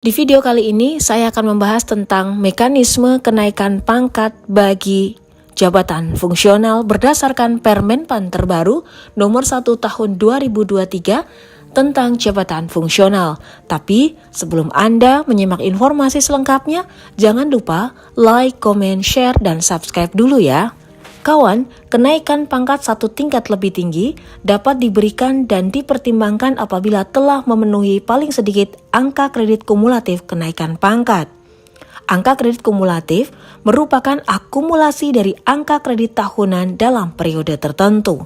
Di video kali ini saya akan membahas tentang mekanisme kenaikan pangkat bagi jabatan fungsional berdasarkan Permenpan terbaru nomor 1 tahun 2023 tentang jabatan fungsional. Tapi sebelum Anda menyimak informasi selengkapnya, jangan lupa like, comment, share, dan subscribe dulu ya. Kawan, kenaikan pangkat satu tingkat lebih tinggi dapat diberikan dan dipertimbangkan apabila telah memenuhi paling sedikit angka kredit kumulatif kenaikan pangkat. Angka kredit kumulatif merupakan akumulasi dari angka kredit tahunan dalam periode tertentu.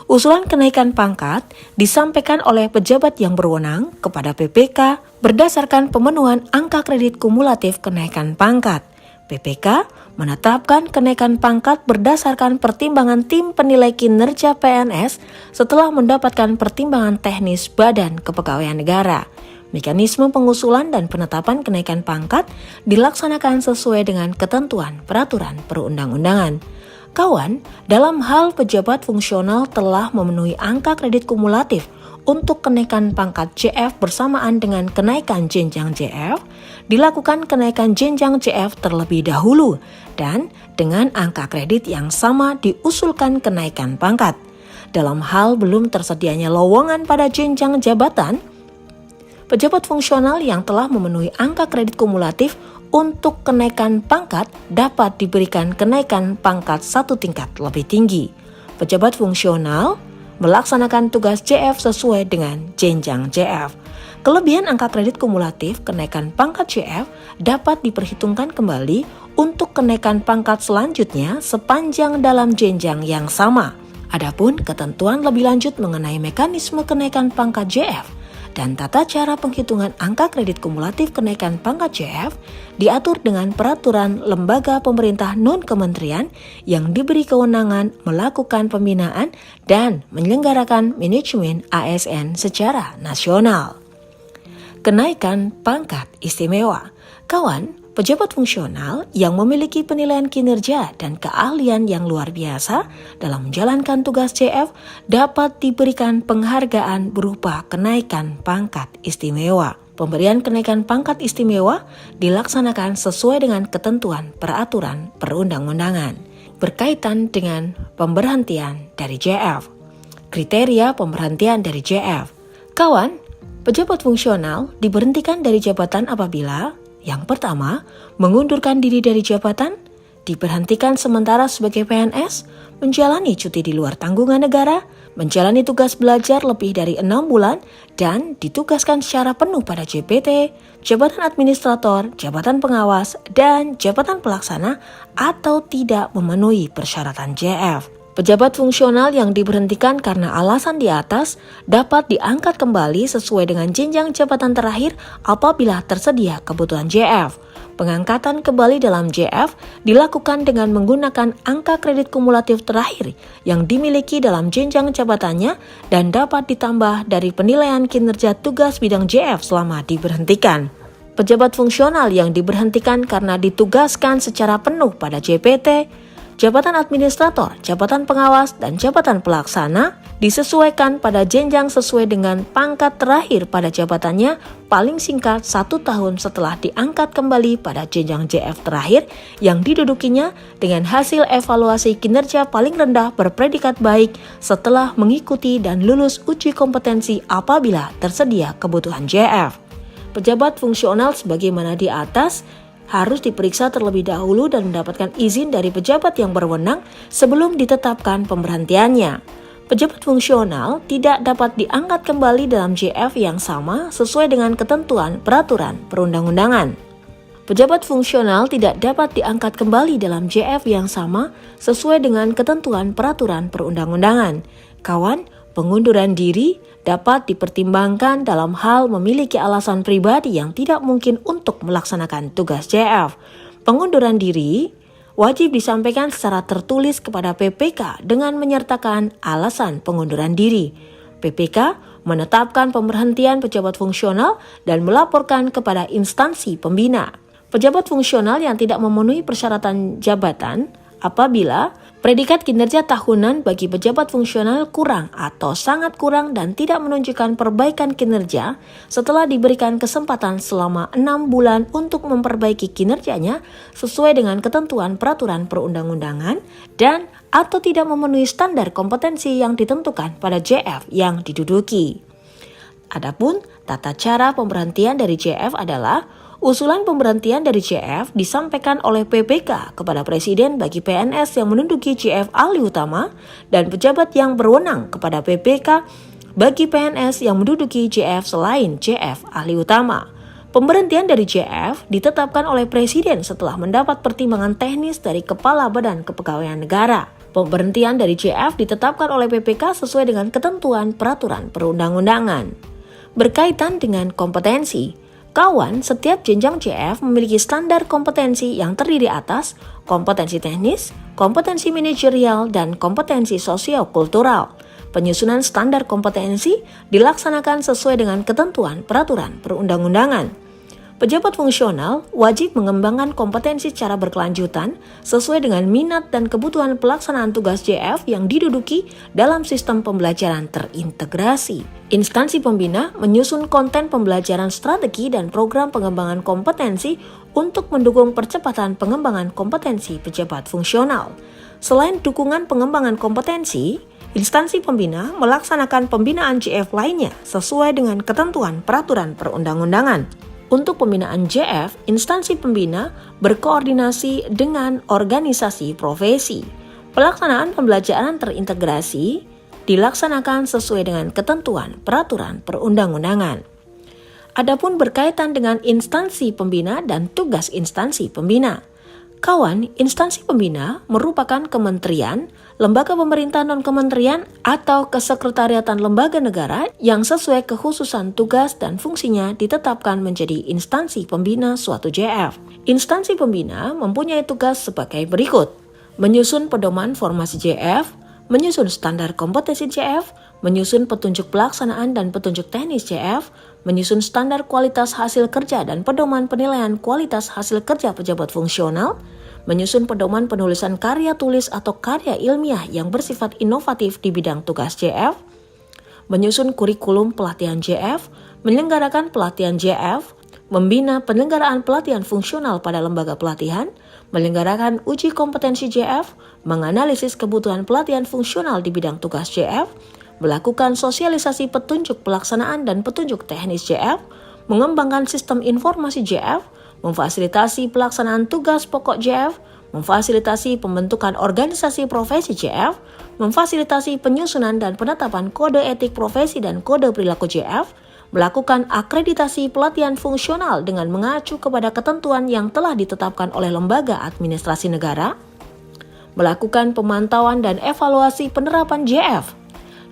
Usulan kenaikan pangkat disampaikan oleh pejabat yang berwenang kepada PPK berdasarkan pemenuhan angka kredit kumulatif kenaikan pangkat. PPK menetapkan kenaikan pangkat berdasarkan pertimbangan tim penilai kinerja PNS setelah mendapatkan pertimbangan teknis Badan Kepegawaian Negara. Mekanisme pengusulan dan penetapan kenaikan pangkat dilaksanakan sesuai dengan ketentuan peraturan perundang-undangan. Kawan, dalam hal pejabat fungsional telah memenuhi angka kredit kumulatif untuk kenaikan pangkat JF bersamaan dengan kenaikan jenjang JF, dilakukan kenaikan jenjang JF terlebih dahulu dan dengan angka kredit yang sama diusulkan kenaikan pangkat. Dalam hal belum tersedianya lowongan pada jenjang jabatan, pejabat fungsional yang telah memenuhi angka kredit kumulatif untuk kenaikan pangkat dapat diberikan kenaikan pangkat satu tingkat lebih tinggi. Pejabat fungsional melaksanakan tugas JF sesuai dengan jenjang JF. Kelebihan angka kredit kumulatif kenaikan pangkat JF dapat diperhitungkan kembali untuk kenaikan pangkat selanjutnya sepanjang dalam jenjang yang sama. Adapun ketentuan lebih lanjut mengenai mekanisme kenaikan pangkat JF dan tata cara penghitungan angka kredit kumulatif kenaikan pangkat JF diatur dengan peraturan lembaga pemerintah non-kementerian yang diberi kewenangan melakukan pembinaan dan menyelenggarakan manajemen ASN secara nasional. Kenaikan pangkat istimewa. Kawan, pejabat fungsional yang memiliki penilaian kinerja dan keahlian yang luar biasa dalam menjalankan tugas JF dapat diberikan penghargaan berupa kenaikan pangkat istimewa. Pemberian kenaikan pangkat istimewa dilaksanakan sesuai dengan ketentuan peraturan perundang-undangan berkaitan dengan pemberhentian dari JF. Kriteria pemberhentian dari JF. Kawan, pejabat fungsional diberhentikan dari jabatan apabila yang pertama, mengundurkan diri dari jabatan, diberhentikan sementara sebagai PNS, menjalani cuti di luar tanggungan negara, menjalani tugas belajar lebih dari 6 bulan, dan ditugaskan secara penuh pada JPT, jabatan administrator, jabatan pengawas, dan jabatan pelaksana atau tidak memenuhi persyaratan JF. Pejabat fungsional yang diberhentikan karena alasan di atas dapat diangkat kembali sesuai dengan jenjang jabatan terakhir apabila tersedia kebutuhan JF. Pengangkatan kembali dalam JF dilakukan dengan menggunakan angka kredit kumulatif terakhir yang dimiliki dalam jenjang jabatannya dan dapat ditambah dari penilaian kinerja tugas bidang JF selama diberhentikan. Pejabat fungsional yang diberhentikan karena ditugaskan secara penuh pada JPT, jabatan administrator, jabatan pengawas, dan jabatan pelaksana disesuaikan pada jenjang sesuai dengan pangkat terakhir pada jabatannya paling singkat 1 tahun setelah diangkat kembali pada jenjang JF terakhir yang didudukinya dengan hasil evaluasi kinerja paling rendah berpredikat baik setelah mengikuti dan lulus uji kompetensi apabila tersedia kebutuhan JF. Pejabat fungsional sebagaimana di atas harus diperiksa terlebih dahulu dan mendapatkan izin dari pejabat yang berwenang sebelum ditetapkan pemberhentiannya. Pejabat fungsional tidak dapat diangkat kembali dalam JF yang sama sesuai dengan ketentuan peraturan perundang-undangan. Pejabat fungsional tidak dapat diangkat kembali dalam JF yang sama sesuai dengan ketentuan peraturan perundang-undangan. Kawan, pengunduran diri dapat dipertimbangkan dalam hal memiliki alasan pribadi yang tidak mungkin untuk melaksanakan tugas JF. Pengunduran diri wajib disampaikan secara tertulis kepada PPK dengan menyertakan alasan pengunduran diri. PPK menetapkan pemberhentian pejabat fungsional dan melaporkan kepada instansi pembina. Pejabat fungsional yang tidak memenuhi persyaratan jabatan apabila Predikat kinerja tahunan bagi pejabat fungsional kurang atau sangat kurang dan tidak menunjukkan perbaikan kinerja setelah diberikan kesempatan selama 6 bulan untuk memperbaiki kinerjanya sesuai dengan ketentuan peraturan perundang-undangan dan atau tidak memenuhi standar kompetensi yang ditentukan pada JF yang diduduki. Adapun tata cara pemberhentian dari JF adalah usulan pemberhentian dari JF disampaikan oleh PPK kepada Presiden bagi PNS yang menduduki JF ahli utama dan pejabat yang berwenang kepada PPK bagi PNS yang menduduki JF selain JF ahli utama. Pemberhentian dari JF ditetapkan oleh Presiden setelah mendapat pertimbangan teknis dari Kepala Badan Kepegawaian Negara. Pemberhentian dari JF ditetapkan oleh PPK sesuai dengan ketentuan peraturan perundang-undangan. Berkaitan dengan kompetensi, kawan, setiap jenjang JF memiliki standar kompetensi yang terdiri atas kompetensi teknis, kompetensi manajerial, dan kompetensi sosio-kultural. Penyusunan standar kompetensi dilaksanakan sesuai dengan ketentuan peraturan perundang-undangan. Pejabat fungsional wajib mengembangkan kompetensi secara berkelanjutan sesuai dengan minat dan kebutuhan pelaksanaan tugas JF yang diduduki dalam sistem pembelajaran terintegrasi. Instansi pembina menyusun konten pembelajaran strategi dan program pengembangan kompetensi untuk mendukung percepatan pengembangan kompetensi pejabat fungsional. Selain dukungan pengembangan kompetensi, instansi pembina melaksanakan pembinaan JF lainnya sesuai dengan ketentuan peraturan perundang-undangan. Untuk pembinaan JF, instansi pembina berkoordinasi dengan organisasi profesi. Pelaksanaan pembelajaran terintegrasi dilaksanakan sesuai dengan ketentuan peraturan perundang-undangan. Adapun berkaitan dengan instansi pembina dan tugas instansi pembina. Kawan, instansi pembina merupakan kementerian, lembaga pemerintah non-kementerian, atau kesekretariatan lembaga negara yang sesuai kekhususan tugas dan fungsinya ditetapkan menjadi instansi pembina suatu JF. Instansi pembina mempunyai tugas sebagai berikut: menyusun pedoman formasi JF, menyusun standar kompetensi JF, menyusun petunjuk pelaksanaan dan petunjuk teknis JF, menyusun standar kualitas hasil kerja dan pedoman penilaian kualitas hasil kerja pejabat fungsional, menyusun pedoman penulisan karya tulis atau karya ilmiah yang bersifat inovatif di bidang tugas JF, menyusun kurikulum pelatihan JF, menyelenggarakan pelatihan JF, membina penyelenggaraan pelatihan fungsional pada lembaga pelatihan, menyelenggarakan uji kompetensi JF, menganalisis kebutuhan pelatihan fungsional di bidang tugas JF, melakukan sosialisasi petunjuk pelaksanaan dan petunjuk teknis JF, mengembangkan sistem informasi JF, memfasilitasi pelaksanaan tugas pokok JF, memfasilitasi pembentukan organisasi profesi JF, memfasilitasi penyusunan dan penetapan kode etik profesi dan kode perilaku JF, melakukan akreditasi pelatihan fungsional dengan mengacu kepada ketentuan yang telah ditetapkan oleh lembaga administrasi negara, melakukan pemantauan dan evaluasi penerapan JF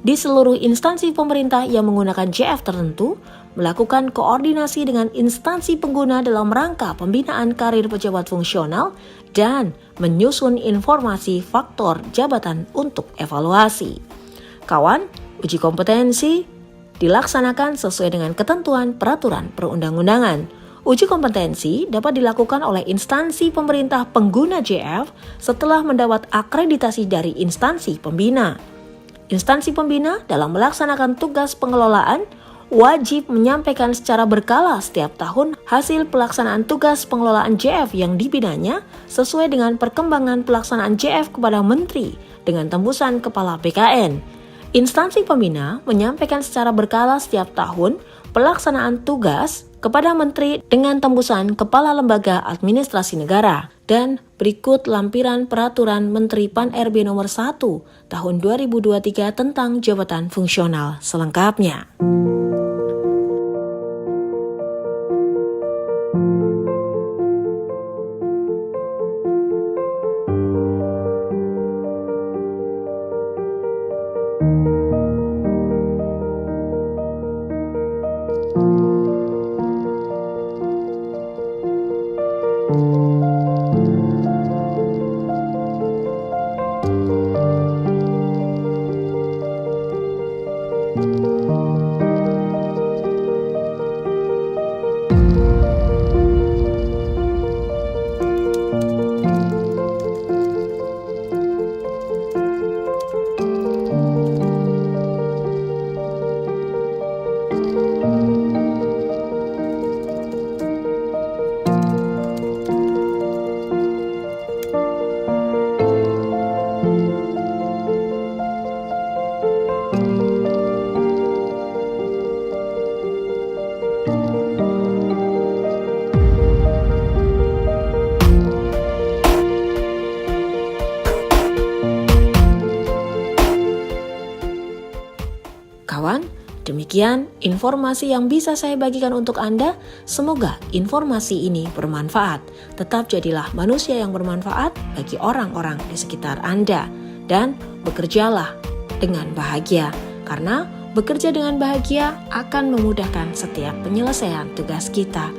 di seluruh instansi pemerintah yang menggunakan JF tertentu, melakukan koordinasi dengan instansi pengguna dalam rangka pembinaan karir pejabat fungsional, dan menyusun informasi faktor jabatan untuk evaluasi. Kawan, uji kompetensi dilaksanakan sesuai dengan ketentuan peraturan perundang-undangan. Uji kompetensi dapat dilakukan oleh instansi pemerintah pengguna JF setelah mendapat akreditasi dari instansi pembina. Instansi pembina dalam melaksanakan tugas pengelolaan wajib menyampaikan secara berkala setiap tahun hasil pelaksanaan tugas pengelolaan JF yang dibinanya sesuai dengan perkembangan pelaksanaan JF kepada Menteri dengan tembusan Kepala BKN. Instansi pembina menyampaikan secara berkala setiap tahun pelaksanaan tugas kepada Menteri dengan tembusan Kepala Lembaga Administrasi Negara. Dan berikut lampiran Peraturan Menteri Pan-RB Nomor 1 Tahun 2023 tentang jabatan fungsional selengkapnya. kawan, demikian informasi yang bisa saya bagikan untuk Anda. Semoga informasi ini bermanfaat. Tetap jadilah manusia yang bermanfaat bagi orang-orang di sekitar Anda. Dan bekerjalah dengan bahagia. Karena bekerja dengan bahagia akan memudahkan setiap penyelesaian tugas kita.